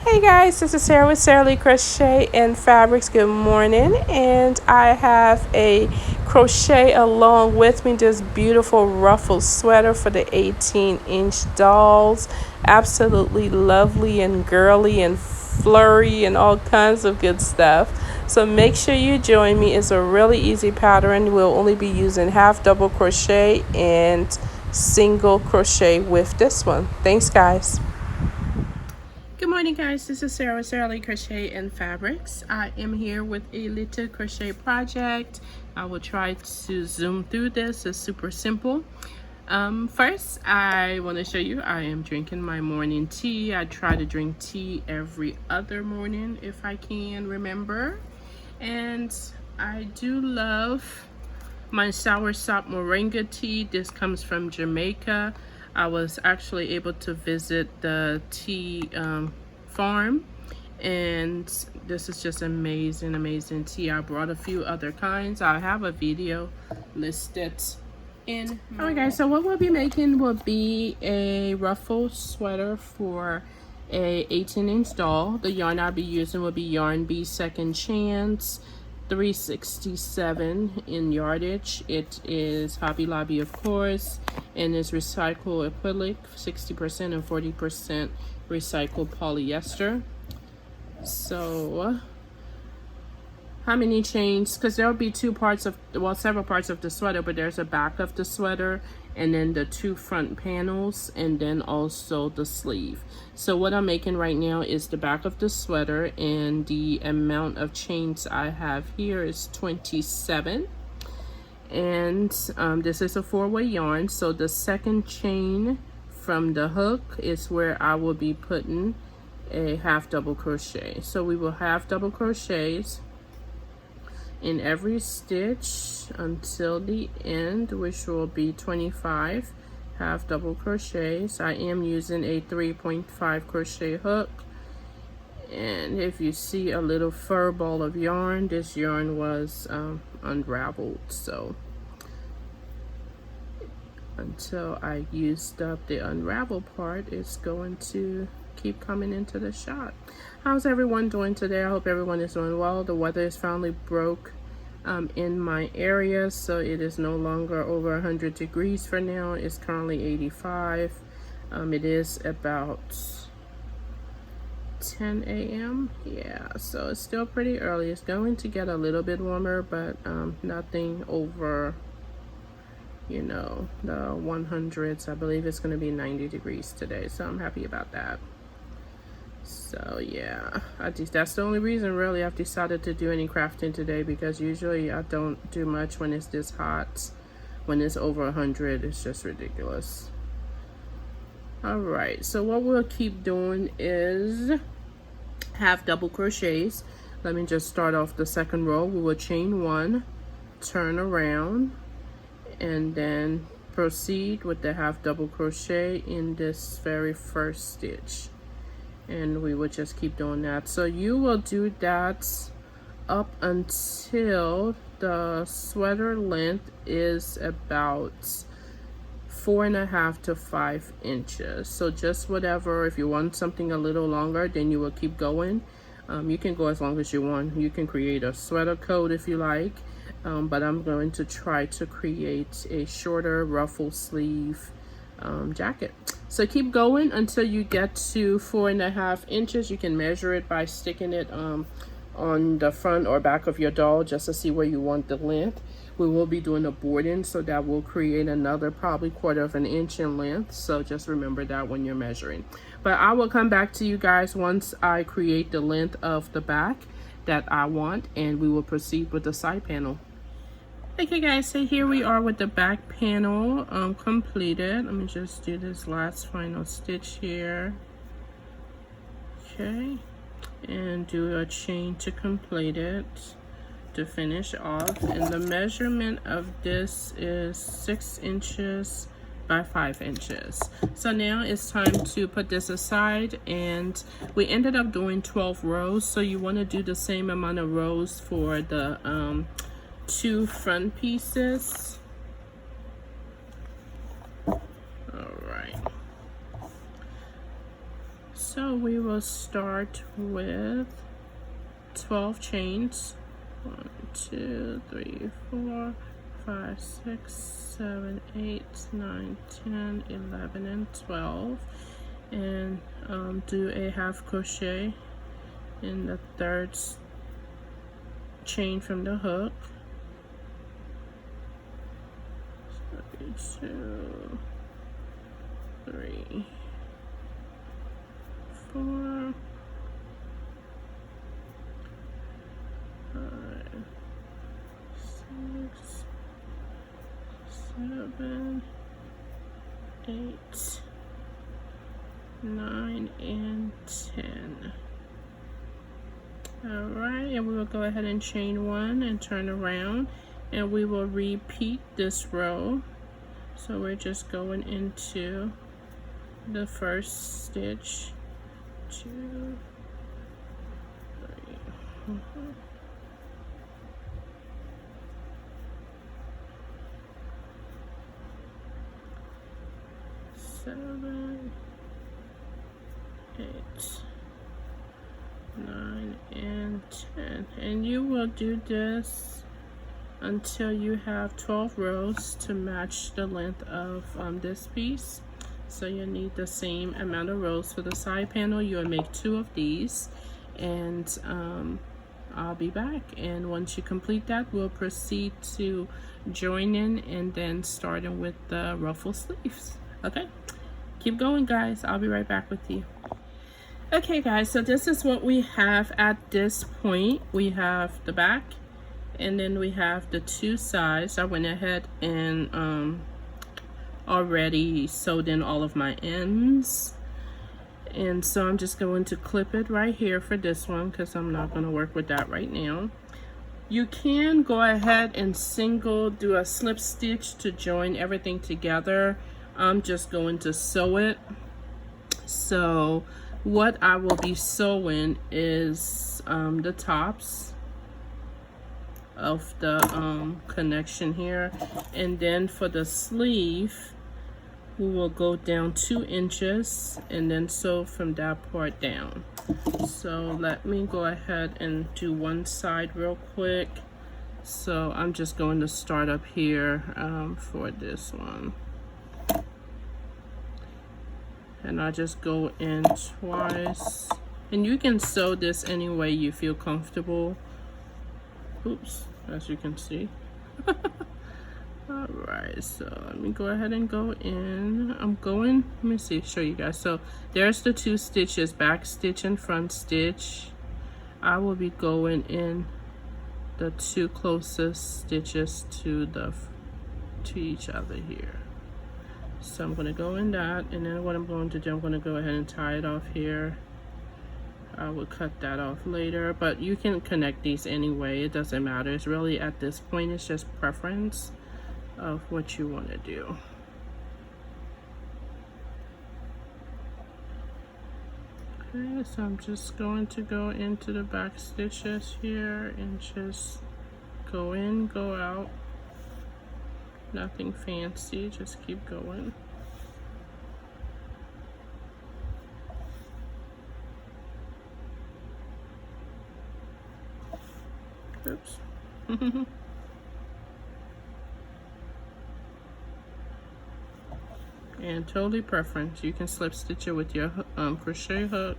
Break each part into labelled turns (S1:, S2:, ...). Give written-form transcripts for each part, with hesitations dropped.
S1: Hey guys, this is Sarah with SarahleeCrochet&Fabrics. Good morning, and I have a crochet along with me this beautiful ruffle sweater for the 18-inch dolls. Absolutely lovely and girly and flurry and all kinds of good stuff. So make sure you join me. It's a really easy pattern. We'll only be using half double crochet and single crochet with this one. Thanks guys. Good morning guys, this is Sarah with SarahleeCrochet&Fabrics. I am here with a little crochet project. I will try to zoom through this. It's super simple. First I want to show you I am drinking my morning tea. I try to drink tea every other morning if I can remember. And I do love my soursop moringa tea. This comes from Jamaica. I was actually able to visit the tea farm, and this is just amazing tea. I brought a few other kinds. I have a video listed in alright guys, so what we'll be making will be a ruffle sweater for a 18-inch doll. The yarn I'll be using will be Yarn Bee Second Chance 367 in yardage. It is Hobby Lobby, of course, and it's recycled acrylic 60% and 40% recycled polyester. So how many chains? Because there'll be two parts of, well, several parts of the sweater, but there's a back of the sweater and then the two front panels and then also the sleeve. So what I'm making right now is the back of the sweater, and the amount of chains I have here is 27. And this is a 4-way yarn, so the second chain from the hook is where I will be putting a half double crochet. So we will half double crochets in every stitch until the end, which will be 25 half double crochets. I am using a 3.5 crochet hook, and if you see a little fur ball of yarn, this yarn was unraveled, so until I used up the unravel part, it's going to keep coming into the shot. How's everyone doing today? I hope everyone is doing well. The weather is finally broke in my area, so it is no longer over 100 degrees for now. It's currently 85. It is about 10 a.m. yeah, so it's still pretty early. It's going to get a little bit warmer, but nothing over, you know, the 100s. I believe it's going to be 90 degrees today, so I'm happy about that. So yeah, that's the only reason really I've decided to do any crafting today, because usually I don't do much when it's this hot. When it's over 100, it's just ridiculous. All right, so what we'll keep doing is half double crochets. Let me just start off the second row. We will chain 1, turn around, and then proceed with the half double crochet in this very first stitch, and we will just keep doing that. So you will do that up until the sweater length is about 4.5 to 5 inches. So just whatever. If you want something a little longer, then you will keep going. You can go as long as you want. You can create a sweater coat if you like, but I'm going to try to create a shorter ruffle sleeve jacket. So keep going until you get to 4.5 inches. You can measure it by sticking it on the front or back of your doll just to see where you want the length. We will be doing a boarding, so that will create another probably 1/4 inch in length, so just remember that when you're measuring. But I will come back to you guys once I create the length of the back that I want, and we will proceed with the side panel. Okay guys, so here we are with the back panel completed. Let me just do this last final stitch here. Okay, and do a chain to complete it to finish off. And the measurement of this is 6 inches by 5 inches. So now it's time to put this aside, and we ended up doing 12 rows, so you want to do the same amount of rows for the 2 front pieces. All right, So we will start with 12 chains. 1, 2, 3, 4, 5, 6, 7, 8, 9, 10, 11, and 12. And do a half crochet in the third chain from the hook. 2, 3, 4, 5, 6, 7, 8, 9, and 10. Alright, and we will go ahead and chain 1 and turn around, and we will repeat this row. So we're just going into the first stitch, 2, 3, 7, 8, 9, and 10. And you will do this until you have 12 rows to match the length of this piece. So you need the same amount of rows for the side panel. You'll make 2 of these, and I'll be back. And once you complete that, we'll proceed to joining and then starting with the ruffle sleeves. Okay, keep going, guys. I'll be right back with you. Okay, guys, so this is what we have at this point. We have the back, and then we have the 2 sides. I went ahead and already sewed in all of my ends, and so I'm just going to clip it right here for this one because I'm not going to work with that right now. You can go ahead and do a slip stitch to join everything together. I'm just going to sew it. So what I will be sewing is the tops of the connection here, and then for the sleeve we will go down 2 inches and then sew from that part down. So let me go ahead and do one side real quick. So I'm just going to start up here for this one, and I just go in twice, and you can sew this any way you feel comfortable. Oops, as you can see. Alright, so let me go ahead and go in. Let me see, show you guys. So there's the 2 stitches, back stitch and front stitch. I will be going in the 2 closest stitches to each other here. So I'm going to go in that, and then what I'm going to do, I'm going to go ahead and tie it off here. I will cut that off later, but you can connect these anyway. It doesn't matter. It's really, at this point, it's just preference of what you want to do. Okay, so I'm just going to go into the back stitches here and just go in, go out. Nothing fancy, just keep going. Oops. And totally preference. You can slip stitch it with your crochet hook.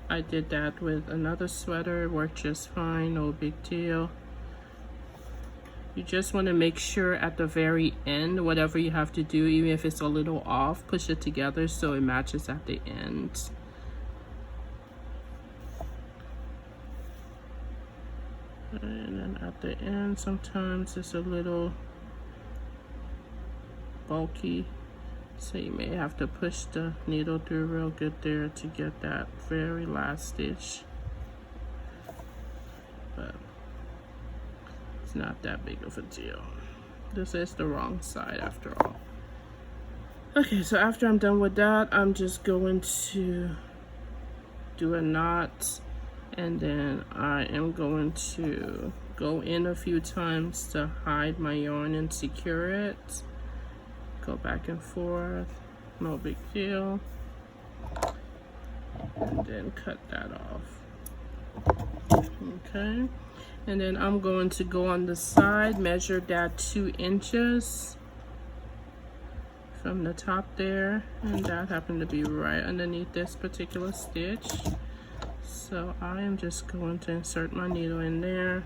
S1: I did that with another sweater. It worked just fine, no big deal. You just want to make sure at the very end, whatever you have to do, even if it's a little off, push it together so it matches at the end. And then at the end, sometimes it's a little bulky, so you may have to push the needle through real good there to get that very last stitch. But it's not that big of a deal. This is the wrong side after all. Okay, so after I'm done with that, I'm just going to do a knot, and then I am going to go in a few times to hide my yarn and secure it. Go back and forth, no big deal. and then cut that off. Okay, and then I'm going to go on the side, measure that 2 inches from the top there, and that happened to be right underneath this particular stitch. So I am just going to insert my needle in there.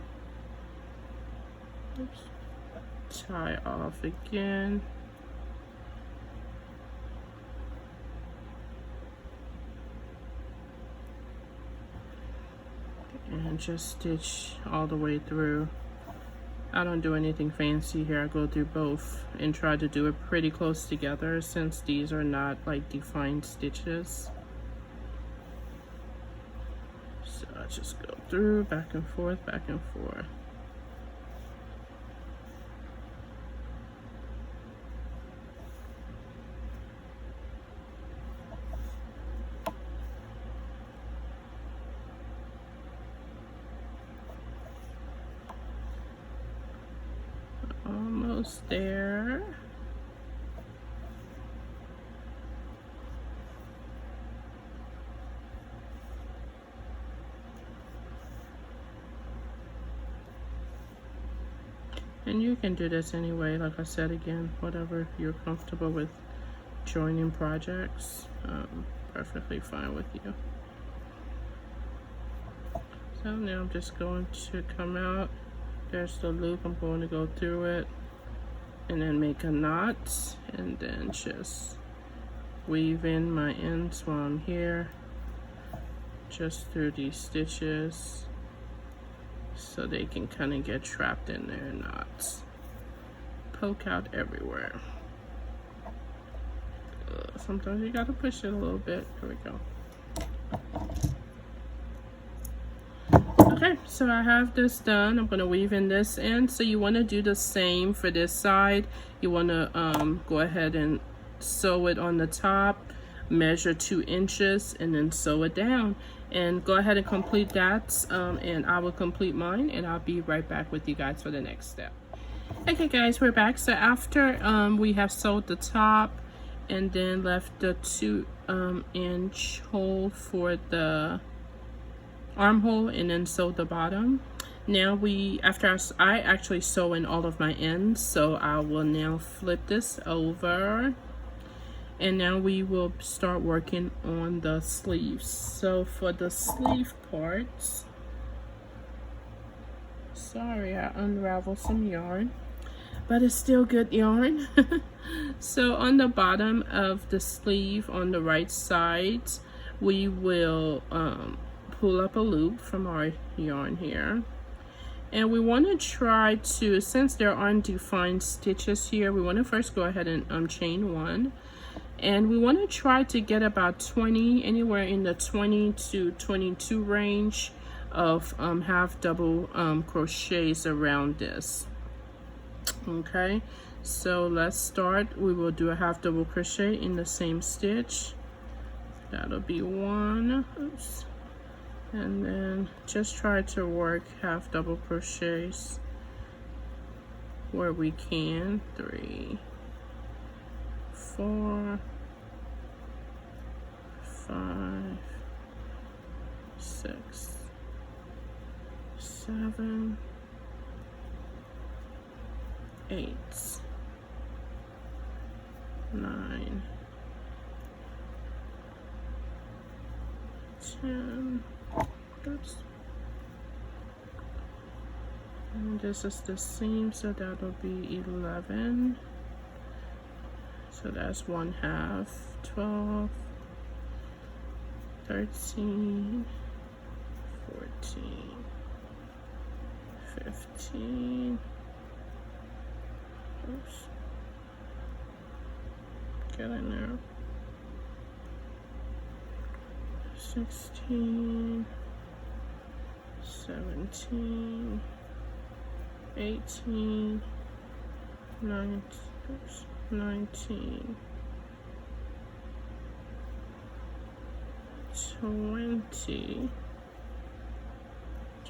S1: Oops. Tie off again. And just stitch all the way through. I don't do anything fancy here. I go through both and try to do it pretty close together since these are not like defined stitches. So I just go through, back and forth, back and forth. Almost there. And you can do this anyway, like I said again, whatever you're comfortable with joining projects, perfectly fine with you. So now I'm just going to come out. There's the loop. I'm going to go through it and then make a knot and then just weave in my ends while I'm here, just through these stitches so they can kind of get trapped in there and not poke out everywhere. Sometimes you gotta push it a little bit. There we go. Okay, so I have this done. I'm gonna weave in this end. So you wanna do the same for this side. You wanna go ahead and sew it on the top, measure 2 inches, and then sew it down. And go ahead and complete that, and I will complete mine, and I'll be right back with you guys for the next step. Okay guys, we're back. So after we have sewed the top and then left the 2 inch hole for the armhole and then sew the bottom. Now after I actually sew in all of my ends, so I will now flip this over and now we will start working on the sleeves. So for the sleeve parts, sorry, I unraveled some yarn, but it's still good yarn. So on the bottom of the sleeve on the right side, we will pull up a loop from our yarn here, and we want to try to, since there aren't defined stitches here, we want to first go ahead and chain 1, and we want to try to get about 20, anywhere in the 20 to 22 range of half double crochets around this. Okay, so let's start. We will do a half double crochet in the same stitch. That'll be 1. Oops. And then just try to work half double crochets where we can. 3, 4, 5, 6, 7, 8, 9, 10. Oops. And this is the seam, so that'll be 11. So that's 1/2, 12, 13, 14, 15. Oops. Get in there. 16, 17, 18, 19, 20,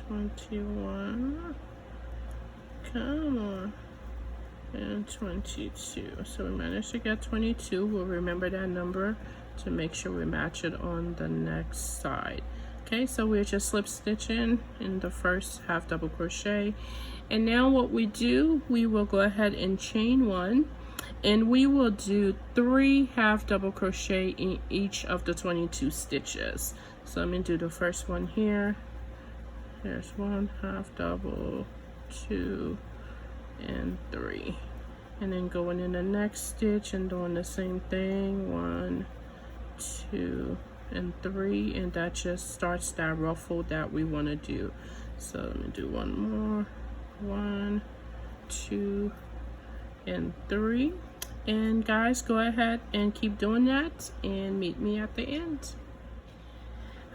S1: 21, come on, and 22. So we managed to get 22. We'll remember that number to make sure we match it on the next side. Okay, so we're just slip stitching in the first half double crochet, and now what we do, we will go ahead and chain one, and we will do 3 half double crochet in each of the 22 stitches. So let me do the first one here. There's 1 half double, 2 and 3, and then going in the next stitch and doing the same thing, 1, 2 and 3, and that just starts that ruffle that we want to do. So let me do one more, 1, 2 and 3, and guys, go ahead and keep doing that and meet me at the end.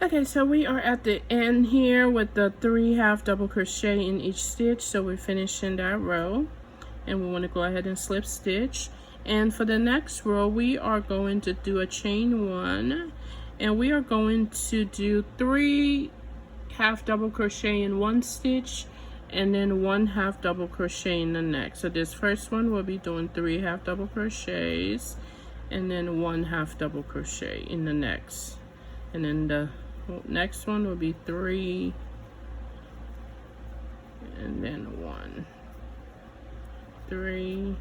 S1: Okay, so we are at the end here with the 3 half double crochet in each stitch. So we're finishing that row, and we want to go ahead and slip stitch. And for the next row, we are going to do a chain one, and we are going to do 3 half double crochet in one stitch, and then 1 half double crochet in the next. So this first one will be doing 3 half double crochets, and then 1 half double crochet in the next, and then the next one will be 3 and then 1, 3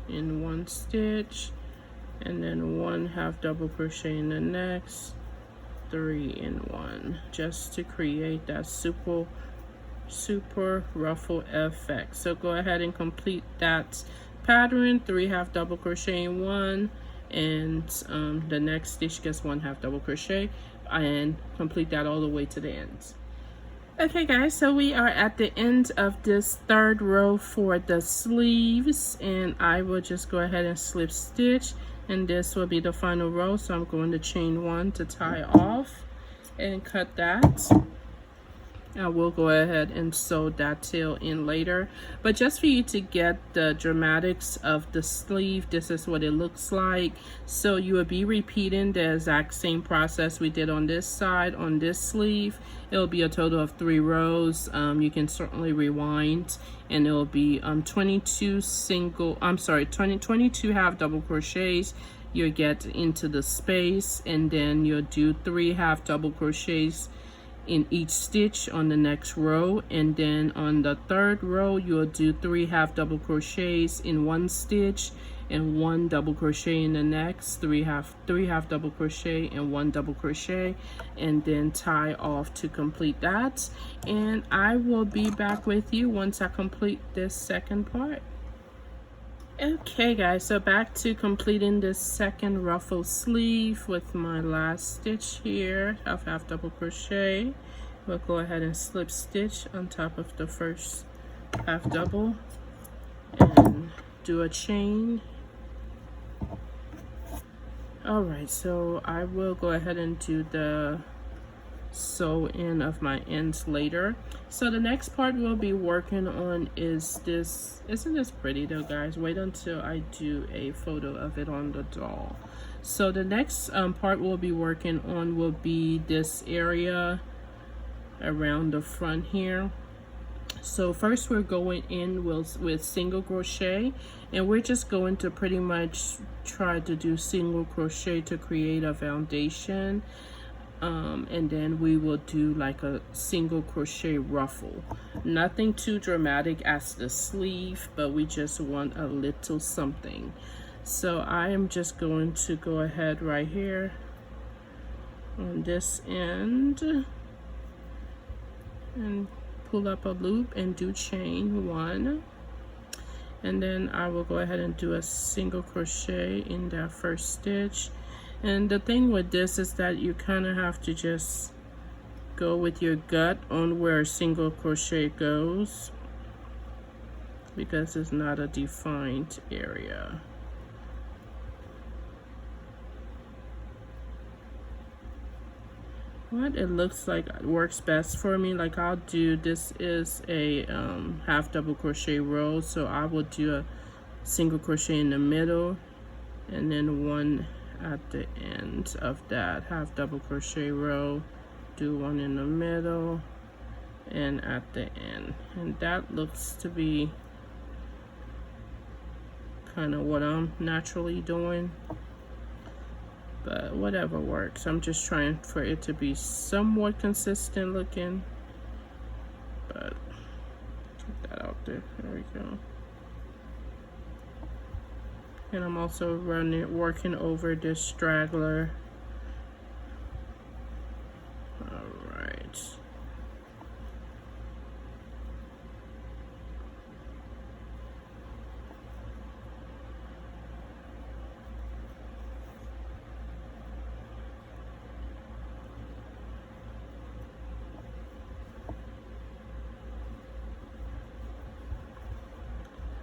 S1: in one stitch, and then 1 half double crochet in the next, 3 in 1, just to create that super ruffle effect. So go ahead and complete that pattern, 3 half double crochet in 1, and the next stitch gets 1 half double crochet, and complete that all the way to the end. Okay guys, so we are at the end of this third row for the sleeves, and I will just go ahead and slip stitch, and this will be the final row. So I'm going to chain one to tie off and cut that. I will go ahead and sew that tail in later, but just for you to get the dramatics of the sleeve, this is what it looks like. So you will be repeating the exact same process we did on this side on this sleeve. It will be a total of 3 rows. You can certainly rewind, and it will be 22 half double crochets. You'll get into the space, and then you'll do 3 half double crochets in each stitch on the next row, and then on the third row you'll do 3 half double crochets in one stitch and 1 double crochet in the next, 3 half double crochet and 1 double crochet, and then tie off to complete that. And I will be back with you once I complete this second part. Okay guys, so back to completing this second ruffle sleeve with my last stitch here of half double crochet. We'll go ahead and slip stitch on top of the first half double and do a chain. All right, so I will go ahead and do the sew in of my ends later. So the next part we'll be working on is this. Isn't this pretty though, guys? Wait until I do a photo of it on the doll. So the next part we'll be working on will be this area around the front here. So first we're going in with single crochet, and we're just going to pretty much try to do single crochet to create a foundation. And then we will do like a single crochet ruffle. Nothing too dramatic as the sleeve, but we just want a little something. So I am just going to go ahead right here on this end and pull up a loop and do chain 1, and then I will go ahead and do a single crochet in that first stitch. And the thing with this is that you kind of have to just go with your gut on where a single crochet goes, because it's not a defined area. What it looks like works best for me, like I'll do, this is a half double crochet row, so I will do a single crochet in the middle and then 1 at the end of that half double crochet row, do 1 in the middle and at the end, and that looks to be kind of what I'm naturally doing. but whatever works. I'm just trying for it to be somewhat consistent looking, but get that out there. There we go. And I'm also working over this straggler. All right.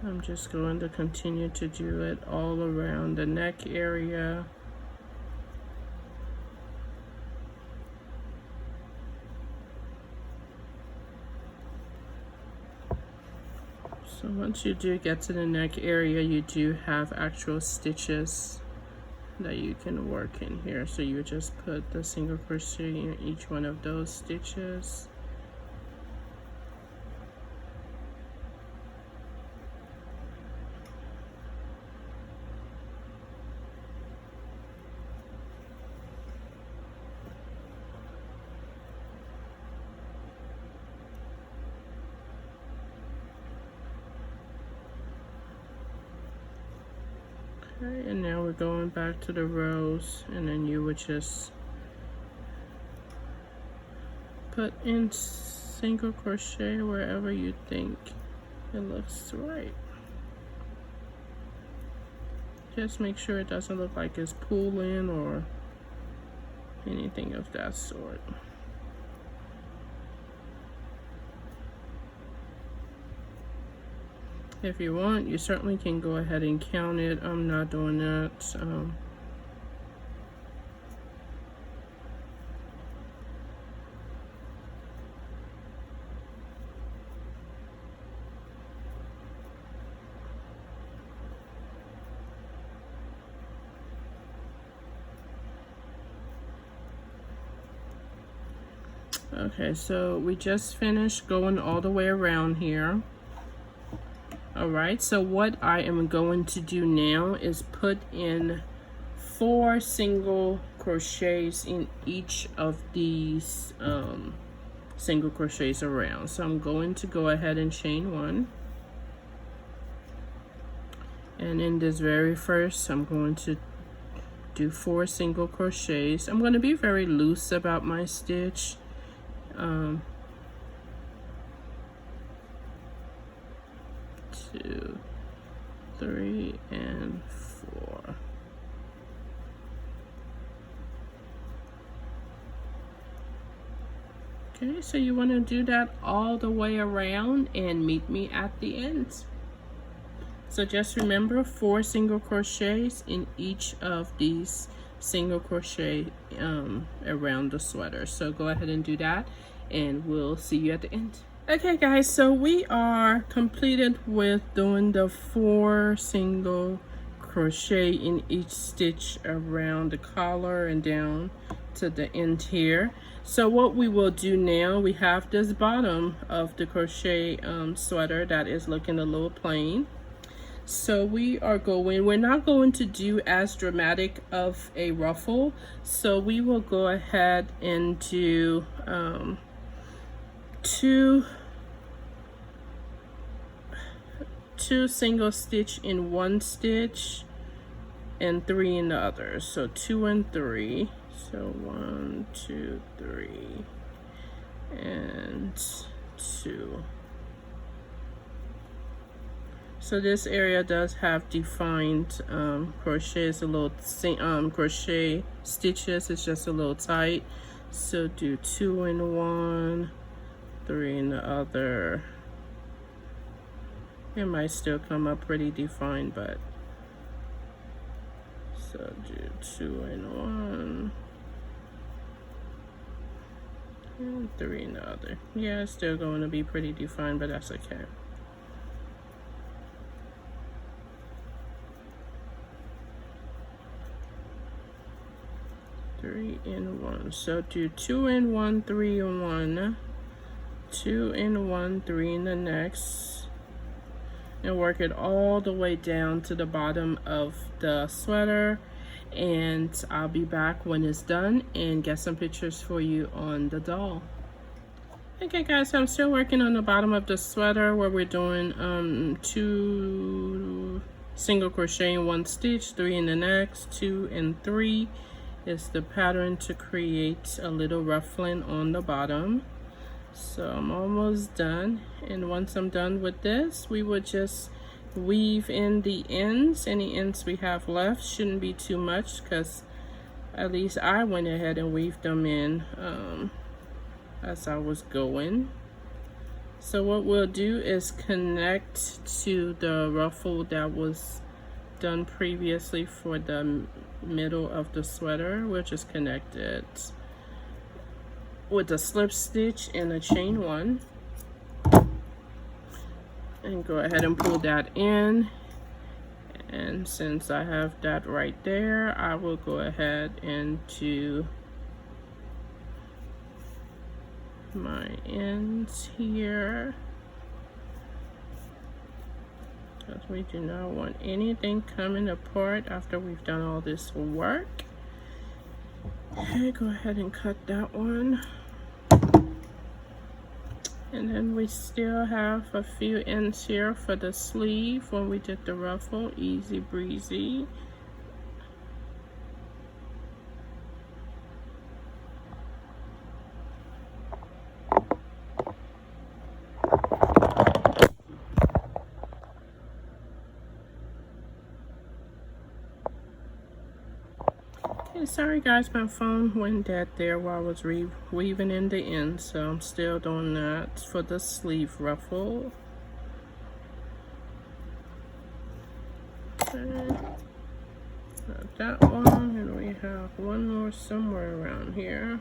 S1: I'm just going to continue to do it all around the neck area. So once you do get to the neck area, you do have actual stitches that you can work in here. So you just put the single crochet in each one of those stitches. Okay, and now we're going back to the rows, and then you would just put in single crochet wherever you think it looks right. Just make sure it doesn't look like it's pulling or anything of that sort. If you want, you certainly can go ahead and count it. I'm not doing that. Okay, so we just finished going all the way around here. All right, so what I am going to do now is put in 4 single crochets in each of these single crochets around. So I'm going to go ahead and chain 1. And in this very first, I'm going to do 4 single crochets. I'm going to be very loose about my stitch. 2, 3, and 4. Okay, so you want to do that all the way around and meet me at the end. So just remember 4 single crochets in each of these single crochet around the sweater. So go ahead and do that, and we'll see you at the end. Okay guys, so we are completed with doing the 4 single crochet in each stitch around the collar and down to the end here. So what we will do now, we have this bottom of the crochet sweater that is looking a little plain. So we're not going to do as dramatic of a ruffle, so we will go ahead and do 2 single stitch in one stitch and 3 in the other. So 2 and 3. So 1, 2, 3, and 2. So this area does have defined crochets, a little crochet stitches. It's just a little tight. So do 2 in one, 3 in the other. It might still come up pretty defined, but so do 2 in one and 3 in the other. Yeah, it's still going to be pretty defined, but that's okay. Three in one. So do 2 in one, 3 in one, 2 in one, 3 in the next, and work it all the way down to the bottom of the sweater. and I'll be back when it's done and get some pictures for you on the doll. Okay guys, so I'm still working on the bottom of the sweater where we're doing 2 single crochet in 1 stitch, 3 in the next, 2 and 3 is the pattern to create a little ruffling on the bottom. So I'm almost done, and once I'm done with this, we will just weave in the ends. Any ends we have left shouldn't be too much, because at least I went ahead and weaved them in as I was going. So what we'll do is connect to the ruffle that was done previously for the middle of the sweater. We'll just connect it with a slip stitch and a chain 1, and go ahead and pull that in. And since I have that right there, I will go ahead and do my ends here, because we do not want anything coming apart after we've done all this work. Okay, go ahead and cut that one. And then we still have a few ends here for the sleeve when we did the ruffle. Easy breezy. Sorry guys, my phone went dead there while I was weaving in the end, so I'm still doing that for the sleeve ruffle. Okay, got that one, and we have one more somewhere around here.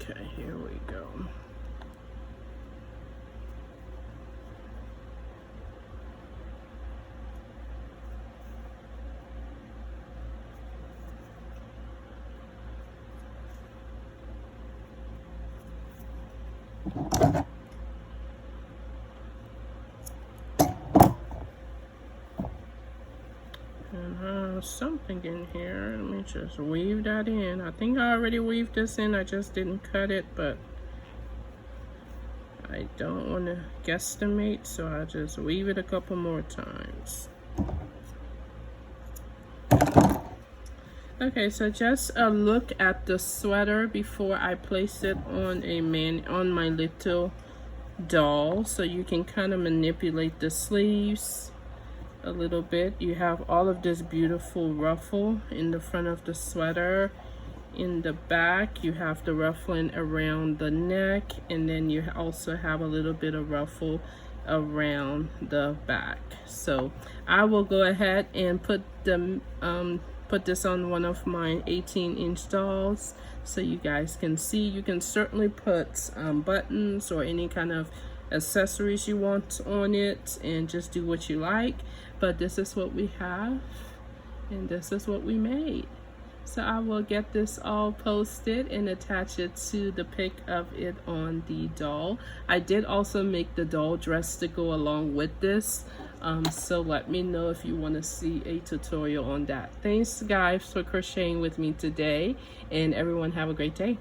S1: Okay, here we go. And something in here, let me just weave that in. I think I already weaved this in, I just didn't cut it, but I don't want to guesstimate, so I'll just weave it a couple more times. Okay, so just a look at the sweater before I place it on on my little doll, so you can kind of manipulate the sleeves a little bit. You have all of this beautiful ruffle in the front of the sweater. In the back, you have the ruffling around the neck, and then you also have a little bit of ruffle around the back. So I will go ahead and put this on one of my 18-inch dolls so you guys can see. You can certainly put buttons or any kind of accessories you want on it and just do what you like, but this is what we have and this is what we made. So I will get this all posted and attach it to the pic of it on the doll. I did also make the doll dress to go along with this, so let me know if you want to see a tutorial on that. Thanks guys for crocheting with me today, and everyone have a great day.